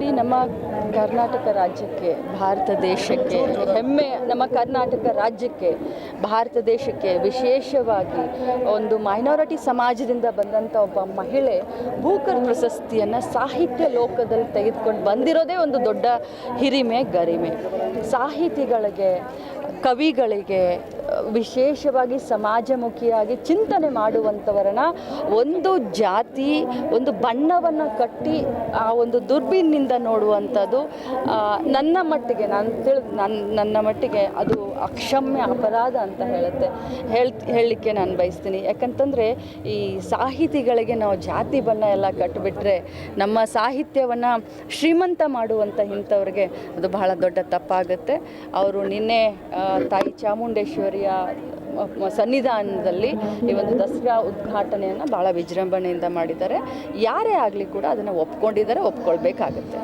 ನೋಡಿ, ನಮ್ಮ ಕರ್ನಾಟಕ ರಾಜ್ಯಕ್ಕೆ, ಭಾರತ ದೇಶಕ್ಕೆ ಹೆಮ್ಮೆ. ನಮ್ಮ ಕರ್ನಾಟಕ ರಾಜ್ಯಕ್ಕೆ, ಭಾರತ ದೇಶಕ್ಕೆ ವಿಶೇಷವಾಗಿ ಒಂದು ಮೈನಾರಿಟಿ ಸಮಾಜದಿಂದ ಬಂದಂಥ ಒಬ್ಬ ಮಹಿಳೆ ಬೂಕರ್ ಪ್ರಶಸ್ತಿಯನ್ನು ಸಾಹಿತ್ಯ ಲೋಕದಲ್ಲಿ ತೆಗೆದುಕೊಂಡು ಬಂದಿರೋದೇ ಒಂದು ದೊಡ್ಡ ಹಿರಿಮೆ, ಗರಿಮೆ. ಸಾಹಿತಿಗಳಿಗೆ, ಕವಿಗಳಿಗೆ, ವಿಶೇಷವಾಗಿ ಸಮಾಜಮುಖಿಯಾಗಿ ಚಿಂತನೆ ಮಾಡುವಂಥವರನ್ನ ಒಂದು ಜಾತಿ, ಒಂದು ಬಣ್ಣವನ್ನು ಕಟ್ಟಿ ಆ ಒಂದು ದುರ್ಬಿನ್ನಿಂದ ನೋಡುವಂಥದ್ದು ನನ್ನ ಮಟ್ಟಿಗೆ ನನ್ನ ಮಟ್ಟಿಗೆ ಅದು ಅಕ್ಷಮ್ಯ ಅಪರಾಧ ಅಂತ ಹೇಳಲಿಕ್ಕೆ ನಾನು ಬಯಸ್ತೀನಿ. ಯಾಕಂತಂದರೆ ಈ ಸಾಹಿತಿಗಳಿಗೆ ನಾವು ಜಾತಿ ಬಣ್ಣ ಎಲ್ಲ ಕಟ್ಟಿಬಿಟ್ರೆ ನಮ್ಮ ಸಾಹಿತ್ಯವನ್ನು ಶ್ರೀಮಂತ ಮಾಡುವಂಥ ಇಂಥವ್ರಿಗೆ ಅದು ಬಹಳ ದೊಡ್ಡ ತಪ್ಪಾಗುತ್ತೆ. ಅವರು ನಿನ್ನೆ ತಾಯಿ ಚಾಮುಂಡೇಶ್ವರಿಯ ಸನ್ನಿಧಾನದಲ್ಲಿ ಈ ಒಂದು ದಸರಾ ಉದ್ಘಾಟನೆಯನ್ನು ಭಾಳ ವಿಜೃಂಭಣೆಯಿಂದ ಮಾಡಿದ್ದಾರೆ. ಯಾರೇ ಆಗಲಿ ಕೂಡ ಅದನ್ನು ಒಪ್ಕೊಂಡಿದ್ದಾರೆ, ಒಪ್ಕೊಳ್ಬೇಕಾಗತ್ತೆ.